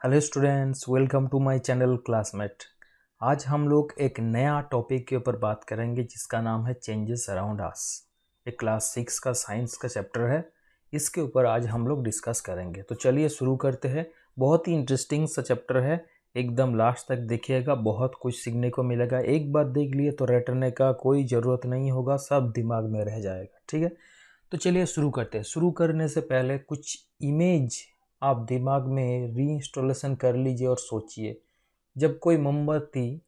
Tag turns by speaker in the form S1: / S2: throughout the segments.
S1: Hello students, welcome to my channel classmate. आज हम लोग एक नया टॉपिक के ऊपर बात करेंगे जिसका नाम है चेंजेस अराउंड अस। एक क्लास 6 का साइंस का चैप्टर है, इसके ऊपर आज हम लोग डिस्कस करेंगे। तो चलिए शुरू करते हैं। बहुत ही इंटरेस्टिंग सा चैप्टर है, एकदम लास्ट तक देखिएगा, बहुत कुछ सीखने को मिलेगा। एक बार देख लिए तो रटने का कोई ज़रूरत नहीं होगा, सब दिमाग में रह जाएगा। ठीक है, तो चलिए शुरू करते हैं। शुरू करने से पहले कुछ इमेज आप दिमाग में रीइंस्टॉलेशन कर लीजिए और सोचिए, जब कोई मोमबत्ती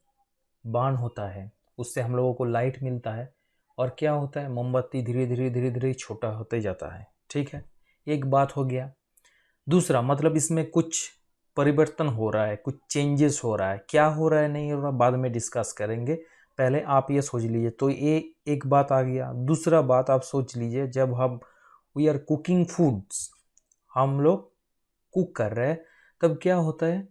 S1: बान होता है उससे हम लोगों को लाइट मिलता है, और क्या होता है, मोमबत्ती धीरे धीरे धीरे धीरे छोटा होते जाता है। ठीक है, एक बात हो गया। दूसरा मतलब इसमें कुछ परिवर्तन हो रहा है, कुछ चेंजेस हो रहा है। क्या हो रहा है नहीं हो रहा बाद में डिस्कस करेंगे, पहले आप ये सोच लीजिए। तो ये एक बात आ गया। दूसरा बात आप सोच लीजिए, जब हम वी आर कुकिंग फूड्स, हम लोग कुक कर रहे हैं, तब क्या होता है,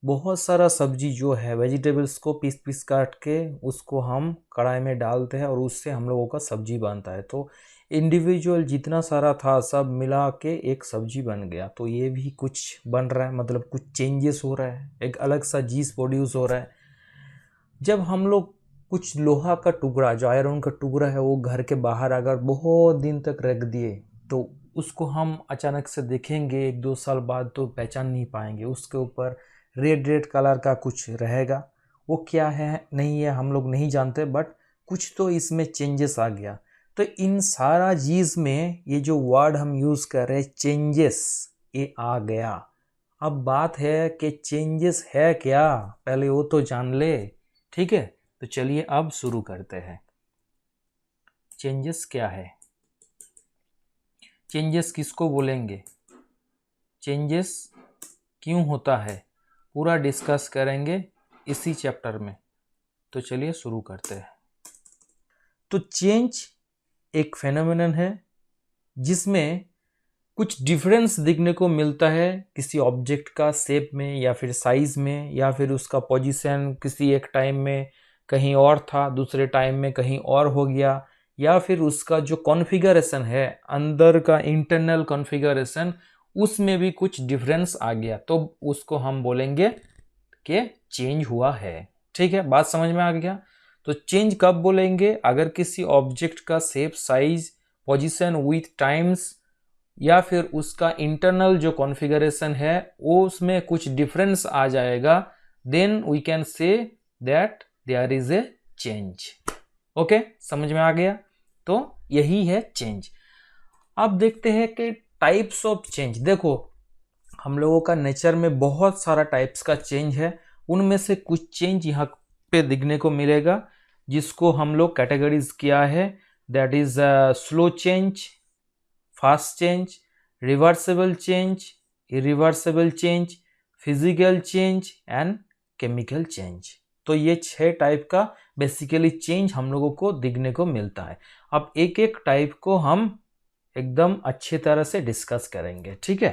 S1: बहुत सारा सब्जी जो है वेजिटेबल्स को पीस पीस काट के उसको हम कढ़ाई में डालते हैं और उससे हम लोगों का सब्जी बनता है। तो इंडिविजुअल जितना सारा था सब मिला के एक सब्जी बन गया। तो ये भी कुछ बन रहा है, मतलब कुछ चेंजेस हो रहा है, एक अलग सा चीज प्रोड्यूस हो रहा है। जब हम लोग कुछ लोहा का टुकड़ा, जो आयरन का टुकड़ा है, वो घर के बाहर अगर बहुत दिन तक रख दिए तो उसको हम अचानक से देखेंगे 1-2 साल बाद तो पहचान नहीं पाएंगे। उसके ऊपर रेड रेड कलर का कुछ रहेगा, वो क्या है नहीं है हम लोग नहीं जानते, बट कुछ तो इसमें चेंजेस आ गया। तो इन सारा चीज में ये जो वर्ड हम यूज कर रहे हैं चेंजेस, ये आ गया। अब बात है कि चेंजेस है क्या, पहले वो तो जान ले। ठीक है, तो चलिए अब शुरू करते हैं। चेंजेस क्या है, चेंजेस किसको बोलेंगे, चेंजेस क्यों होता है, पूरा डिस्कस करेंगे इसी चैप्टर में। तो चलिए शुरू करते हैं। तो चेंज एक फेनोमेनन है जिसमें कुछ डिफरेंस दिखने को मिलता है किसी ऑब्जेक्ट का शेप में या फिर साइज में, या फिर उसका पोजीशन किसी एक टाइम में कहीं और था, दूसरे टाइम में कहीं और हो गया, या फिर उसका जो कॉन्फ़िगरेशन है अंदर का इंटरनल कॉन्फ़िगरेशन, उसमें भी कुछ डिफरेंस आ गया, तो उसको हम बोलेंगे कि चेंज हुआ है। ठीक है, बात समझ में आ गया। तो चेंज कब बोलेंगे, अगर किसी ऑब्जेक्ट का shape, size, position with times, या फिर उसका इंटरनल जो कॉन्फ़िगरेशन है वो उसमें कुछ डिफरेंस आ जाएगा, then we can say that there is a change. Okay, समझ में आ गया। तो यही है चेंज। अब देखते हैं कि टाइप्स ऑफ चेंज। देखो, हम लोगों का नेचर में बहुत सारा टाइप्स का चेंज है, उनमें से कुछ चेंज यहाँ पे दिखने को मिलेगा जिसको हम लोग कैटेगरीज किया है। That is slow change, fast change, reversible change, irreversible change, physical change and chemical change. तो ये 6 टाइप का बेसिकली चेंज हम लोगों को दिखने को मिलता है। अब एक एक टाइप को हम एकदम अच्छी तरह से डिस्कस करेंगे। ठीक है,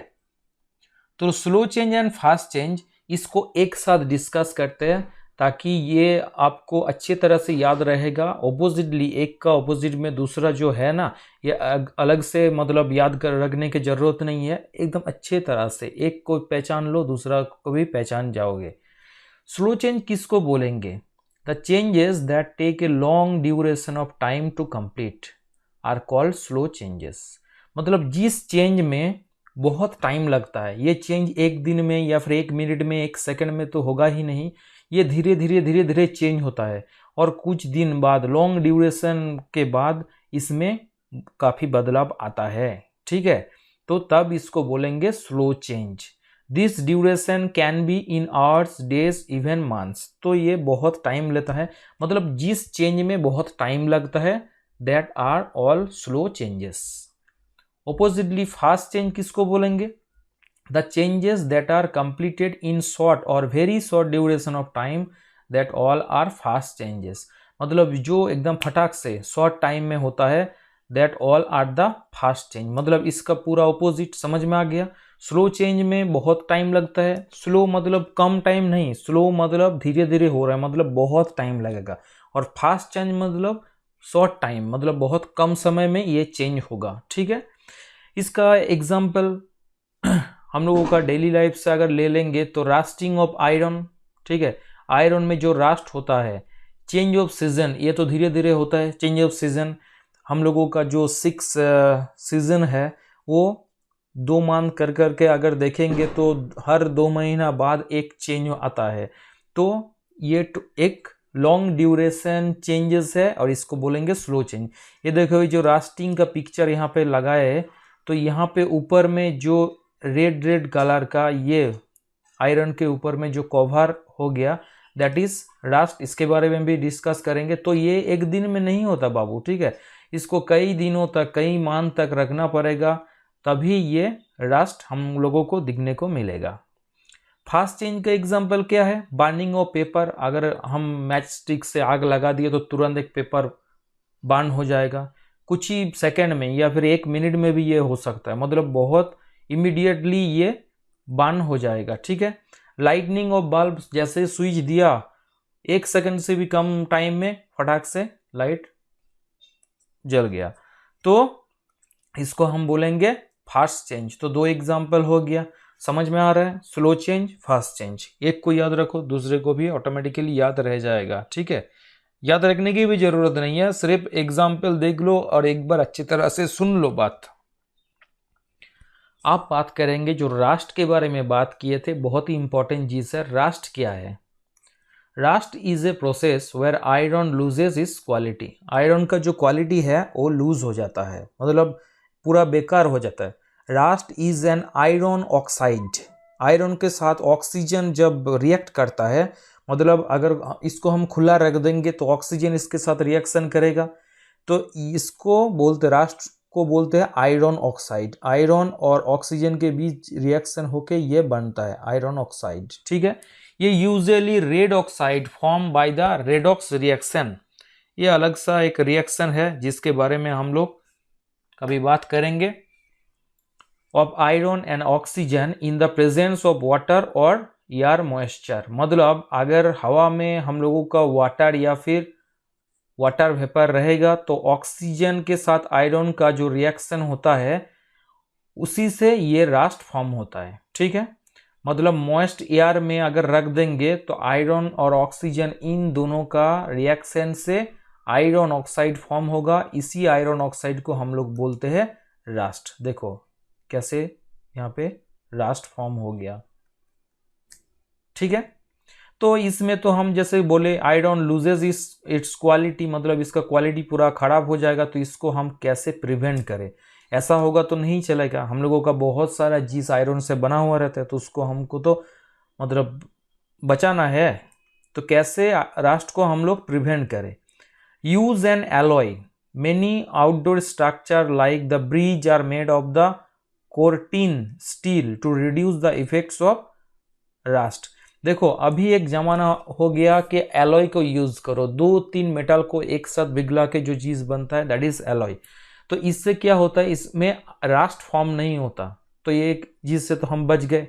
S1: तो slow change and fast change इसको एक साथ डिस्कस करते हैं ताकि ये आपको अच्छी तरह से याद रहेगा। ऑपोजिटली, एक का ऑपोजिट में दूसरा जो है ना, ये अलग से मतलब याद कर रखने की जरूरत नहीं है, एकदम अच्छे तरह से एक को पहचान लो, दूसरा को भी पहचान जाओगे। स्लो चेंज किसको बोलेंगे, the changes that take a long duration of time to complete are called slow changes. मतलब जिस चेंज में बहुत टाइम लगता है, ये चेंज एक दिन में या फिर 1 मिनट में, 1 सेकंड में तो होगा ही नहीं, ये धीरे धीरे धीरे धीरे चेंज होता है, और कुछ दिन बाद, लॉन्ग ड्यूरेशन के बाद इसमें काफ़ी बदलाव आता है। ठीक है, तो तब इसको बोलेंगे slow change. This duration can be in hours, days, even months. तो ये बहुत टाइम लेता है, मतलब जिस चेंज में बहुत टाइम लगता है, that are all slow changes. Oppositely fast change किसको बोलेंगे, the changes that are completed in short और very short duration of time, that all are fast changes. मतलब जो एकदम फटाक से शॉर्ट टाइम में होता है, that all are the fast change. मतलब इसका पूरा ऑपोजिट समझ में आ गया। स्लो चेंज में बहुत टाइम लगता है, स्लो मतलब कम टाइम नहीं, स्लो मतलब धीरे धीरे हो रहा है, मतलब बहुत टाइम लगेगा। और फास्ट चेंज मतलब शॉर्ट टाइम, मतलब बहुत कम समय में ये चेंज होगा। ठीक है, इसका एग्जाम्पल हम लोगों का डेली लाइफ से अगर ले लेंगे तो रास्टिंग ऑफ आयरन, ठीक है, आयरन में जो रास्ट होता है, चेंज ऑफ सीजन, ये तो धीरे धीरे होता है चेंज ऑफ सीजन। हम लोगों का जो 6 सीजन है वो 2 मान कर करके अगर देखेंगे तो हर 2 महीना बाद एक चेंज आता है, तो ये एक लॉन्ग ड्यूरेशन चेंजेस है और इसको बोलेंगे स्लो चेंज। ये देखो जो रास्टिंग का पिक्चर यहाँ पे लगाए है, तो यहाँ पे ऊपर में जो रेड रेड कलर का ये आयरन के ऊपर में जो कवर हो गया दैट इज रास्ट, इसके बारे में भी डिस्कस करेंगे। तो ये एक दिन में नहीं होता बाबू, ठीक है, इसको कई दिनों तक कई माह तक रखना पड़ेगा, तभी ये रास्ट हम लोगों को दिखने को मिलेगा। फास्ट चेंज का एग्जाम्पल क्या है, बर्निंग ऑफ पेपर। अगर हम मैच स्टिक से आग लगा दिए तो तुरंत एक पेपर बर्न हो जाएगा, कुछ ही सेकंड में या फिर 1 मिनट में भी ये हो सकता है, मतलब बहुत इमीडिएटली ये बर्न हो जाएगा, ठीक है। लाइटनिंग ऑफ बल्ब, जैसे स्विच दिया 1 सेकंड से भी कम टाइम में फटाक से लाइट जल गया, तो इसको हम बोलेंगे फास्ट चेंज। तो 2 एग्जाम्पल हो गया, समझ में आ रहा है, स्लो चेंज, फास्ट चेंज। एक को याद रखो, दूसरे को भी ऑटोमेटिकली याद रह जाएगा, ठीक है। याद रखने की भी जरूरत नहीं है, सिर्फ एग्जाम्पल देख लो और एक बार अच्छी तरह से सुन लो बात। आप बात करेंगे जो रास्ट के बारे में बात किए थे, बहुत ही इंपॉर्टेंट चीज है। रास्ट क्या है? Rust is a process where iron loses is quality. Iron का जो क्वालिटी है वो लूज हो जाता है, मतलब पूरा बेकार हो जाता है। Rust is an iron oxide. Iron के साथ ऑक्सीजन जब रिएक्ट करता है, मतलब अगर इसको हम खुला रख देंगे तो ऑक्सीजन इसके साथ रिएक्शन करेगा, तो इसको बोलते, रास्ट को बोलते हैं आयरन ऑक्साइड। आयरन और ऑक्सीजन के बीच रिएक्शन होके ये बनता है आयरन ऑक्साइड, ठीक है। ये usually red oxide form by the redox reaction. ये अलग सा एक रिएक्शन है जिसके बारे में हम लोग कभी बात करेंगे। Of iron and oxygen in the presence of water और एयर मॉइस्चर, मतलब अगर हवा में हम लोगों का वाटर या फिर वाटर वेपर रहेगा तो ऑक्सीजन के साथ आयरन का जो रिएक्शन होता है उसी से ये रास्ट फॉर्म होता है, ठीक है। मतलब मॉइस्ट एयर में अगर रख देंगे तो आयरन और ऑक्सीजन इन दोनों का रिएक्शन से आयरन ऑक्साइड फॉर्म होगा। इसी आयरन ऑक्साइड को हम लोग बोलते हैं रास्ट। देखो कैसे यहाँ पे रास्ट फॉर्म हो गया, ठीक है। तो इसमें तो हम जैसे बोले आयरन लूजेस इट्स क्वालिटी, मतलब इसका क्वालिटी पूरा खराब हो जाएगा। तो इसको हम कैसे प्रिवेंट करें? ऐसा होगा तो नहीं चलेगा, हम लोगों का बहुत सारा चीज आयरन से बना हुआ रहता है, तो उसको हमको तो मतलब बचाना है। तो कैसे रास्ट को हम लोग प्रिवेंट करें? Use an alloy. Many outdoor structure like the bridge are made of the corten steel to reduce the effects of rust. देखो अभी एक जमाना हो गया कि एलॉय को यूज करो, 2-3 मेटल को एक साथ पिघला के जो चीज बनता है दैट इज एलॉय। तो इससे क्या होता है, इसमें रास्ट फॉर्म नहीं होता, तो ये एक चीज से तो हम बच गए।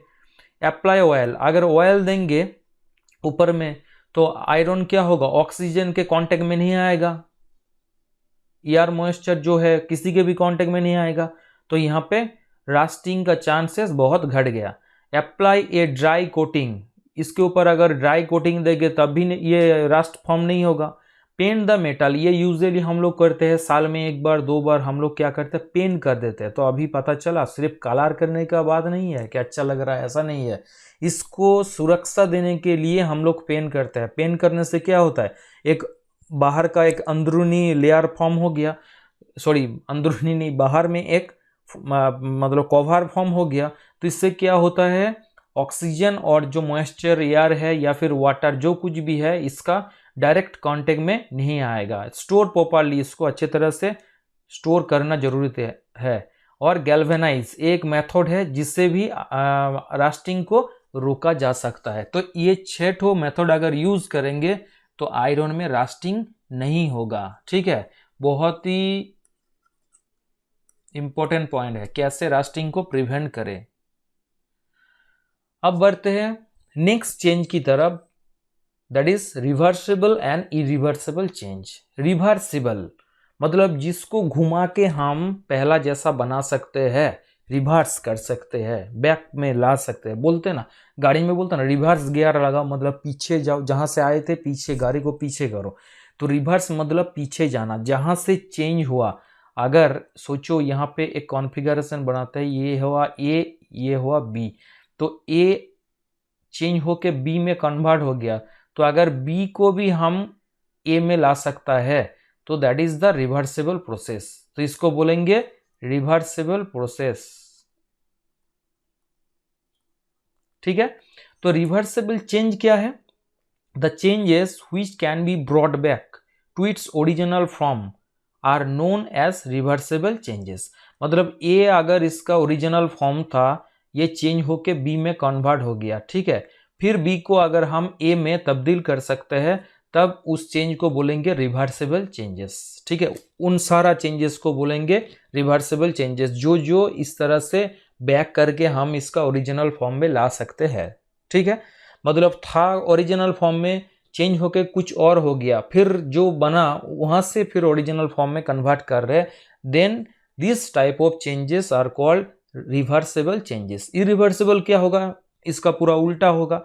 S1: अप्लाई ऑयल, अगर ऑयल देंगे ऊपर में तो आयरन क्या होगा, ऑक्सीजन के कांटेक्ट में नहीं आएगा, एयर मॉइस्चर जो है किसी के भी कांटेक्ट में नहीं आएगा, तो यहाँ पे रास्टिंग का चांसेस बहुत घट गया। अप्लाई ए ड्राई कोटिंग, इसके ऊपर अगर ड्राई कोटिंग देंगे तब भी ये रास्ट फॉर्म नहीं होगा। पेंट द मेटल, ये यूजुअली हम लोग करते हैं साल में 1 बार 2 बार हम लोग क्या करते हैं, पेंट कर देते हैं। तो अभी पता चला सिर्फ कलर करने का बात नहीं है कि अच्छा लग रहा है, ऐसा नहीं है, इसको सुरक्षा देने के लिए हम लोग पेंट करते हैं। पेंट करने से क्या होता है, एक बाहर का एक अंदरूनी लेयर फॉर्म हो गया, सॉरी अंदरूनी नहीं, बाहर में एक मतलब कवर फॉर्म हो गया। तो इससे क्या होता है, ऑक्सीजन और जो मॉइस्चर एयर है या फिर वाटर जो कुछ भी है इसका डायरेक्ट कांटेक्ट में नहीं आएगा। स्टोर प्रॉपर्ली, इसको अच्छे तरह से स्टोर करना जरूरी है। और गैल्वेनाइज एक मेथड है जिससे भी रास्टिंग को रोका जा सकता है। तो ये 6 मेथड अगर यूज करेंगे तो आयरन में रास्टिंग नहीं होगा, ठीक है। बहुत ही इंपॉर्टेंट पॉइंट है कैसे रास्टिंग को प्रिवेंट करें। अब बढ़ते हैं नेक्स्ट चेंज की तरफ, that is reversible and irreversible change. Reversible मतलब जिसको घुमा के हम पहला जैसा बना सकते हैं, रिवर्स कर सकते हैं, बैक में ला सकते हैं। बोलते हैं ना, गाड़ी में बोलते हैं ना रिवर्स गियर लगा, मतलब पीछे जाओ, जहां से आए थे पीछे, गाड़ी को पीछे करो। तो रिवर्स मतलब पीछे जाना, जहां से चेंज हुआ। अगर सोचो यहाँ पे एक कॉन्फ़िगरेशन बनाते हैं, ये हुआ ए, ये हुआ बी, तो ए चेंज होके बी में कन्वर्ट हो गया, तो अगर बी को भी हम ए में ला सकता है तो that is the reversible process. तो इसको बोलेंगे रिवर्सिबल प्रोसेस। ठीक है, तो रिवर्सिबल चेंज क्या है? The changes which can be brought back to its original form are known as reversible changes. मतलब ए अगर इसका ओरिजिनल फॉर्म था, ये चेंज होके बी में कन्वर्ट हो गया, ठीक है, फिर बी को अगर हम ए में तब्दील कर सकते हैं, तब उस चेंज को बोलेंगे रिवर्सिबल चेंजेस। ठीक है, उन सारा चेंजेस को बोलेंगे रिवर्सिबल चेंजेस, जो जो इस तरह से बैक करके हम इसका ओरिजिनल फॉर्म में ला सकते हैं। ठीक है, मतलब था ओरिजिनल फॉर्म में, चेंज होके कुछ और हो गया, फिर जो बना वहां से फिर ओरिजिनल फॉर्म में कन्वर्ट कर रहे, then this type of changes are called reversible changes. Irreversible क्या होगा? इसका पूरा उल्टा होगा।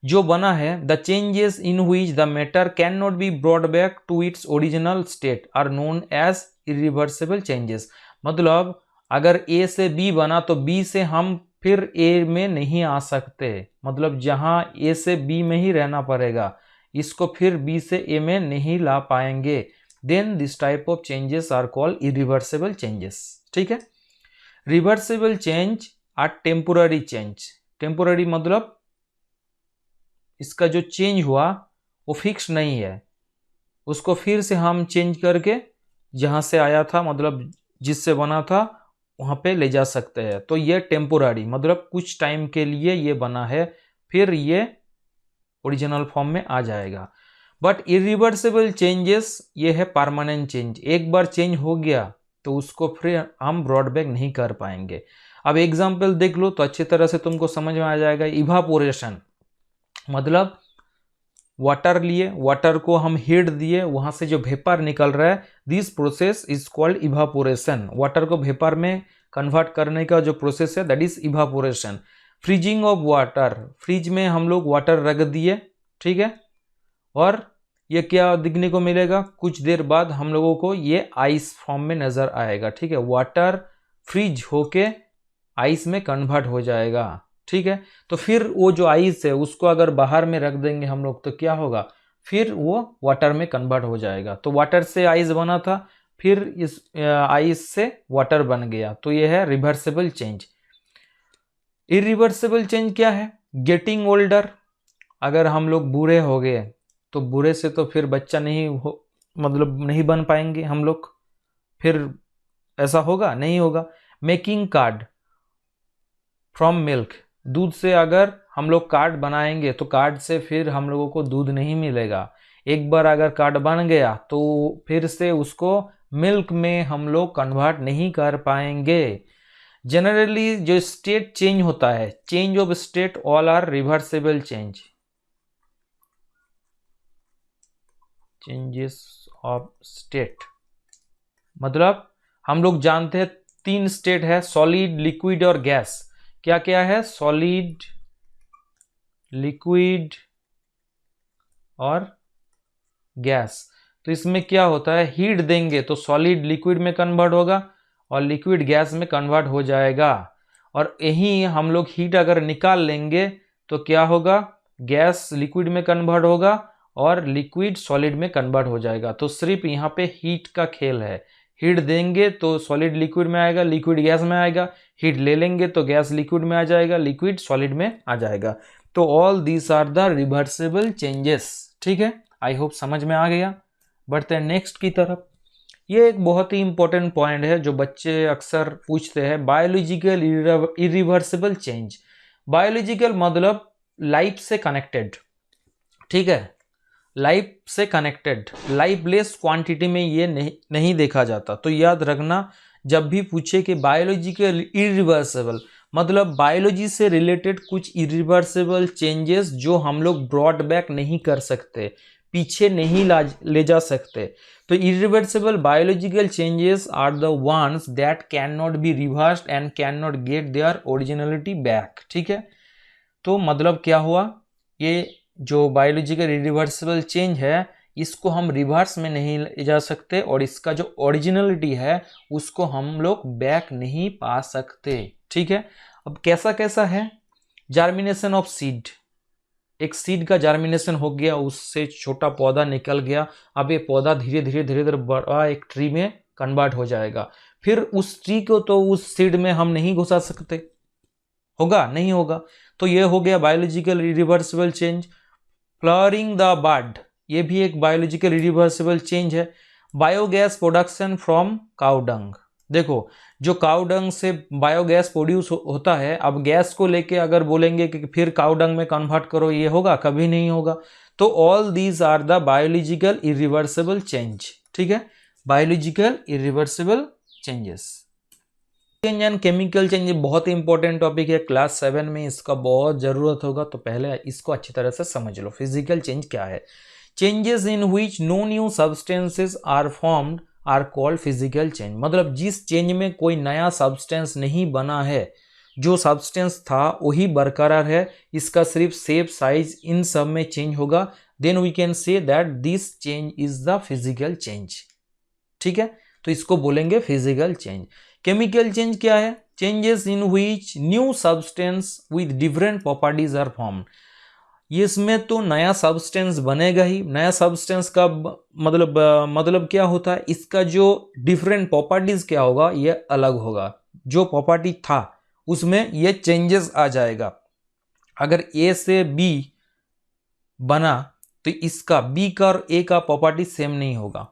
S1: जो बना है, the changes in which the matter can not be brought back to its original state are known as irreversible changes. मतलब अगर ए से बी बना तो बी से हम फिर ए में नहीं आ सकते, मतलब जहां ए से बी में ही रहना पड़ेगा, इसको फिर बी से ए में नहीं ला पाएंगे। Then this type of changes are called irreversible changes. ठीक है, reversible change are temporary change. Temporary मतलब इसका जो चेंज हुआ वो फिक्स नहीं है, उसको फिर से हम चेंज करके जहां से आया था, मतलब जिससे बना था, वहां पे ले जा सकते हैं। तो ये टेम्पोररी मतलब कुछ टाइम के लिए ये बना है, फिर ये ओरिजिनल फॉर्म में आ जाएगा। बट इरिवर्सिबल चेंजेस ये है परमानेंट चेंज। एक बार चेंज हो गया तो उसको फिर हम ब्रॉड बैक नहीं कर पाएंगे। अब एग्जाम्पल देख लो तो अच्छी तरह से तुमको समझ में आ जाएगा। इवापोरेशन मतलब वाटर लिए, वाटर को हम हीट दिए, वहां से जो वेपर निकल रहा है, this process is called evaporation. Water को वेपर में कन्वर्ट करने का जो प्रोसेस है that is evaporation. Freezing of water, fridge में हम लोग वाटर रख दिए, ठीक है, और ये क्या दिखने को मिलेगा, कुछ देर बाद हम लोगों को ये आइस फॉर्म में नजर आएगा। ठीक है, वाटर फ्रीज होके आइस में कन्वर्ट हो जाएगा। ठीक है, तो फिर वो जो आइस है उसको अगर बाहर में रख देंगे हम लोग तो क्या होगा, फिर वो वाटर में कन्वर्ट हो जाएगा। तो वाटर से आइस बना था, फिर इस आइस से वाटर बन गया, तो ये है रिवर्सिबल चेंज। इरिवर्सिबल चेंज क्या है? गेटिंग ओल्डर, अगर हम लोग बूढ़े हो गए तो बूढ़े से तो फिर बच्चा नहीं हो, मतलब नहीं बन पाएंगे हम लोग, फिर ऐसा होगा नहीं होगा। मेकिंग कार्ड फ्रॉम मिल्क, दूध से अगर हम लोग कार्ड बनाएंगे तो कार्ड से फिर हम लोगों को दूध नहीं मिलेगा। एक बार अगर कार्ड बन गया तो फिर से उसको मिल्क में हम लोग कन्वर्ट नहीं कर पाएंगे। जनरली जो स्टेट चेंज होता है, change of state all are reversible change. Changes of state मतलब हम लोग जानते हैं 3 स्टेट है, सॉलिड, लिक्विड और गैस। क्या क्या है? सॉलिड, लिक्विड और गैस। तो इसमें क्या होता है, हीट देंगे तो सॉलिड लिक्विड में कन्वर्ट होगा और लिक्विड गैस में कन्वर्ट हो जाएगा। और यही हम लोग हीट अगर निकाल लेंगे तो क्या होगा, गैस लिक्विड में कन्वर्ट होगा और लिक्विड सॉलिड में कन्वर्ट हो जाएगा। तो सिर्फ यहाँ पे हीट का खेल है। हीट देंगे तो सॉलिड लिक्विड में आएगा, लिक्विड गैस में आएगा, हीट ले लेंगे तो गैस लिक्विड में आ जाएगा, लिक्विड सॉलिड में आ जाएगा। तो all these are the reversible changes. ठीक है, आई होप समझ में आ गया। बढ़ते हैं नेक्स्ट की तरफ। ये एक बहुत ही इंपॉर्टेंट पॉइंट है जो बच्चे अक्सर पूछते हैं, बायोलॉजिकल इरिवर्सिबल चेंज। बायोलॉजिकल मतलब लाइफ से कनेक्टेड, ठीक है, लाइफ से कनेक्टेड, लाइफलेस क्वांटिटी में ये नहीं देखा जाता। तो याद रखना, जब भी पूछे कि बायोलॉजिकल इरिवर्सिबल मतलब बायोलॉजी से रिलेटेड कुछ इरिवर्सिबल चेंजेस जो हम लोग ब्रॉड बैक नहीं कर सकते, पीछे नहीं ले जा सकते। तो irreversible biological changes are the ones that can not be reversed and can not get their originality back. ठीक है, तो मतलब क्या हुआ, ये जो बायोलॉजिकल इरिवर्सिबल चेंज है इसको हम रिवर्स में नहीं ले जा सकते और इसका जो ओरिजिनलिटी है उसको हम लोग बैक नहीं पा सकते। ठीक है, अब कैसा कैसा है, जार्मिनेशन ऑफ सीड, एक सीड का जार्मिनेशन हो गया, उससे छोटा पौधा निकल गया, अब ये पौधा धीरे धीरे धीरे धीरे बड़ा एक ट्री में कन्वर्ट हो जाएगा। फिर उस ट्री को तो उस सीड में हम नहीं घुसा सकते, होगा नहीं होगा, तो ये हो गया biological irreversible change. Flowering the bud, ये भी एक बायोलॉजिकल इरिवर्सिबल चेंज है। Biogas production from cow dung, देखो जो काउ डंग से बायोगैस प्रोड्यूस होता है, अब गैस को लेके अगर बोलेंगे कि फिर काउ डंग में कन्वर्ट करो, ये होगा, कभी नहीं होगा। तो all these are the biological irreversible change. ठीक है, biological irreversible changes. Change and chemical change बहुत ही इंपॉर्टेंट टॉपिक है, क्लास 7 में इसका बहुत जरूरत होगा, तो पहले इसको अच्छी तरह से समझ लो। फिजिकल चेंज क्या है, changes in which no new substances are formed are called physical change. मतलब जिस चेंज में कोई नया सब्सटेंस नहीं बना है, जो सब्सटेंस था वही बरकरार है, इसका सिर्फ शेप साइज इन सब में चेंज होगा, then we can say that this change is the physical change. ठीक है, तो इसको बोलेंगे फिजिकल चेंज। केमिकल चेंज क्या है, changes in which new substance with different properties are formed. इसमें तो नया सब्सटेंस बनेगा ही, नया सब्सटेंस का मतलब क्या होता है, इसका जो डिफरेंट प्रॉपर्टीज क्या होगा, ये अलग होगा, जो प्रॉपर्टी था उसमें ये चेंजेस आ जाएगा। अगर ए से बी बना तो इसका बी का और ए का प्रॉपर्टी सेम नहीं होगा,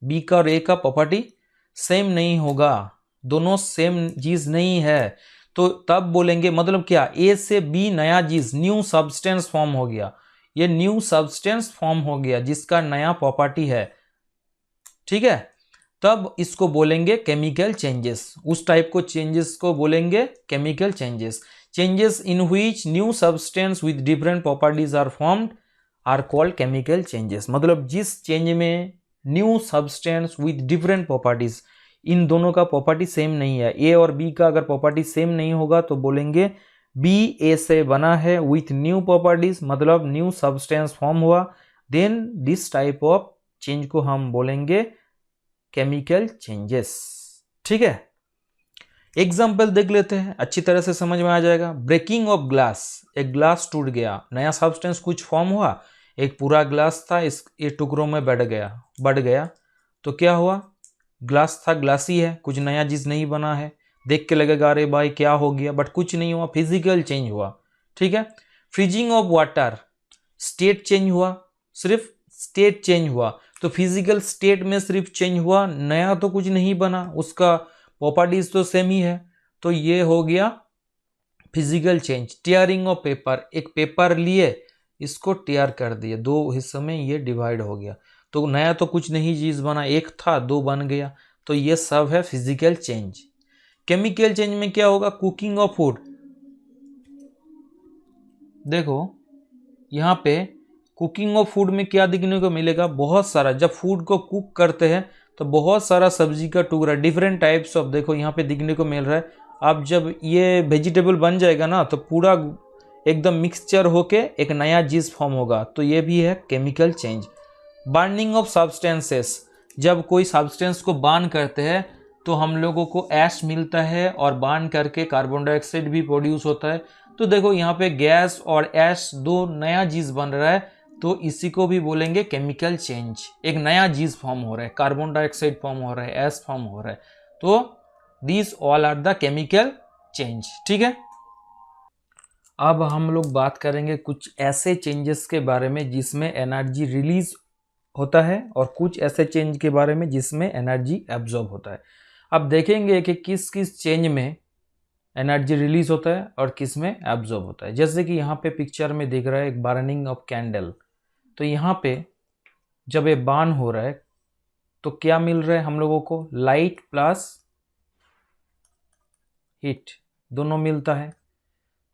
S1: बी का और ए का प्रॉपर्टी सेम नहीं होगा, दोनों सेम चीज नहीं है, तो तब बोलेंगे मतलब क्या, ए से बी नया चीज न्यू सब्सटेंस फॉर्म हो गया, ये न्यू सब्सटेंस फॉर्म हो गया जिसका नया प्रॉपर्टी है। ठीक है, तब इसको बोलेंगे केमिकल चेंजेस, उस टाइप को चेंजेस को बोलेंगे chemical changes. Changes in which new substance with different properties are formed are called chemical changes. मतलब जिस चेंज में new substance with different properties, इन दोनों का प्रॉपर्टी सेम नहीं है, ए और बी का अगर प्रॉपर्टी सेम नहीं होगा तो बोलेंगे बी ए से बना है विथ न्यू प्रॉपर्टीज, मतलब न्यू सब्सटेंस फॉर्म हुआ, then this type of change को हम बोलेंगे केमिकल चेंजेस। ठीक है, एग्जाम्पल देख लेते हैं, अच्छी तरह से समझ में आ जाएगा। ब्रेकिंग ऑफ ग्लास, एक ग्लास टूट गया, नया सब्सटेंस कुछ फॉर्म हुआ, एक पूरा ग्लास था, इस ये टुकड़ों में बढ़ गया, तो क्या हुआ, ग्लास था, ग्लासी है, कुछ नया चीज नहीं बना है, देख के लगेगा अरे भाई क्या हो गया, बट कुछ नहीं हुआ, फिजिकल चेंज हुआ। ठीक है, freezing of water, state change हुआ, सिर्फ स्टेट चेंज हुआ, तो फिजिकल स्टेट में सिर्फ चेंज हुआ, नया तो कुछ नहीं बना, उसका प्रॉपर्टीज तो सेम ही है, तो ये हो गया physical change. Tearing of paper, एक पेपर लिए इसको टीयर कर दिए, दो हिस्सों में ये डिवाइड हो गया, तो नया तो कुछ नहीं चीज बना, एक था दो बन गया, तो ये सब है फिजिकल चेंज। केमिकल चेंज में क्या होगा, कुकिंग ऑफ फूड, देखो यहाँ पे कुकिंग ऑफ फूड में क्या देखने को मिलेगा, बहुत सारा, जब फूड को कुक करते हैं तो बहुत सारा सब्जी का टुकड़ा, डिफरेंट टाइप्स ऑफ, देखो यहाँ पे दिखने को मिल रहा है। अब जब ये वेजिटेबल बन जाएगा ना तो पूरा एकदम मिक्सचर होके एक नया चीज फॉर्म होगा, तो ये भी है chemical change. Burning of substances, जब कोई सब्सटेंस को बर्न करते हैं तो हम लोगों को ऐश मिलता है और बर्न करके कार्बन डाइऑक्साइड भी प्रोड्यूस होता है, तो देखो यहाँ पे गैस और ऐश दो नया चीज बन रहा है, तो इसी को भी बोलेंगे केमिकल चेंज, एक नया चीज फॉर्म हो रहा है, कार्बन डाइऑक्साइड फॉर्म हो रहा है, ऐश फॉर्म हो रहा है, तो these all are the chemical change. ठीक है, अब हम लोग बात करेंगे कुछ ऐसे चेंजेस के बारे में जिसमें एनर्जी रिलीज होता है और कुछ ऐसे चेंज के बारे में जिसमें एनर्जी एब्जॉर्ब होता है। अब देखेंगे कि किस किस चेंज में एनर्जी रिलीज होता है और किस में एब्जॉर्ब होता है। जैसे कि यहाँ पे पिक्चर में दिख रहा है एक बर्निंग ऑफ कैंडल, तो यहाँ पे जब ये बर्न हो रहा है तो क्या मिल रहा है हम लोगों को, लाइट प्लस हीट दोनों मिलता है,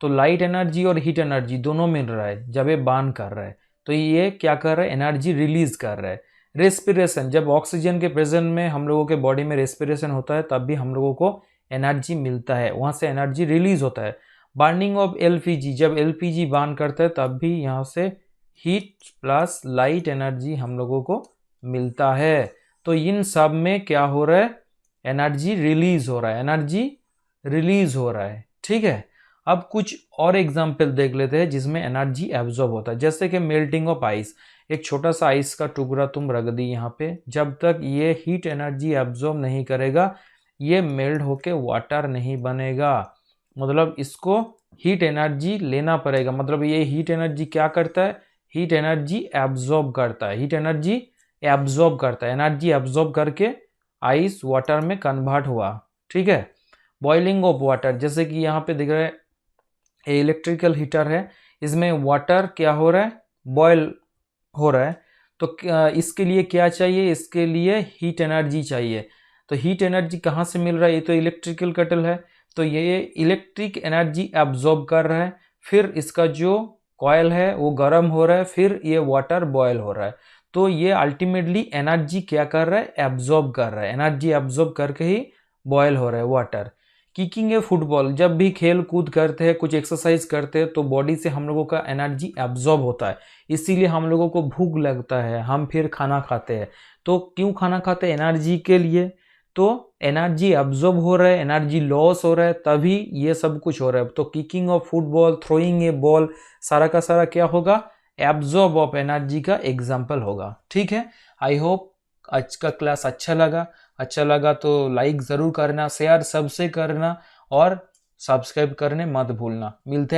S1: तो लाइट एनर्जी और हीट एनर्जी दोनों मिल रहा है जब ये बर्न कर रहा है, तो ये क्या कर रहा है, एनर्जी रिलीज कर रहा है। रेस्पिरेशन, जब ऑक्सीजन के प्रेजेंस में हम लोगों के बॉडी में रेस्पिरेशन होता है तब भी हम लोगों को एनर्जी मिलता है, वहां से एनर्जी रिलीज होता है। बर्निंग ऑफ एलपीजी, जब एलपीजी बर्न करता है तब भी यहाँ से हीट प्लस लाइट एनर्जी हम लोगों को मिलता है। तो इन सब में क्या हो रहा है, एनर्जी रिलीज हो रहा है, एनर्जी रिलीज हो रहा है। ठीक है, अब कुछ और एग्जाम्पल देख लेते हैं जिसमें एनर्जी एब्जॉर्ब होता है। जैसे कि मेल्टिंग ऑफ आइस, एक छोटा सा आइस का टुकड़ा तुम रख दी यहाँ पे, जब तक ये हीट एनर्जी एब्जॉर्ब नहीं करेगा ये मेल्ट होके वाटर नहीं बनेगा। मतलब इसको हीट एनर्जी लेना पड़ेगा। मतलब ये हीट एनर्जी क्या करता है, हीट एनर्जी एब्जॉर्ब करता है, हीट एनर्जी एब्जॉर्ब करता है, एनर्जी एब्जॉर्ब करके आइस वाटर में कन्वर्ट हुआ। ठीक है, बॉइलिंग ऑफ वाटर, जैसे कि यहाँ पे दिख रहा है इलेक्ट्रिकल हीटर है, इसमें वाटर क्या हो रहा है, बॉयल हो रहा है। तो इसके लिए क्या चाहिए, इसके लिए हीट एनर्जी चाहिए। तो हीट एनर्जी कहाँ से मिल रहा है, ये तो इलेक्ट्रिकल केटल है, तो ये इलेक्ट्रिक एनर्जी एब्जॉर्ब कर रहा है, फिर इसका जो कॉयल है वो गर्म हो रहा है, फिर ये वाटर बॉयल हो रहा है। तो ये अल्टीमेटली एनर्जी क्या कर रहा है, एब्जॉर्ब कर रहा है, एनर्जी एब्जॉर्ब करके ही बॉयल हो रहा है वाटर। किकिंग ए फुटबॉल, जब भी खेल कूद करते हैं, कुछ एक्सरसाइज करते हैं तो बॉडी से हम लोगों का एनर्जी एब्जॉर्ब होता है, इसीलिए हम लोगों को भूख लगता है, हम फिर खाना खाते हैं। तो क्यों खाना खाते हैं, एनर्जी के लिए। तो एनर्जी एब्जॉर्ब हो रहा है, एनर्जी लॉस हो रहा है, तभी ये सब कुछ हो रहा है। तो किकिंग ऑफ फुटबॉल, थ्रोइंग ए बॉल, सारा का सारा क्या होगा, एब्जॉर्ब ऑफ एनर्जी का एग्जाम्पल होगा। ठीक है, आई होप आज का क्लास अच्छा लगा तो लाइक ज़रूर करना, शेयर सबसे करना और सब्सक्राइब करने मत भूलना। मिलते हैं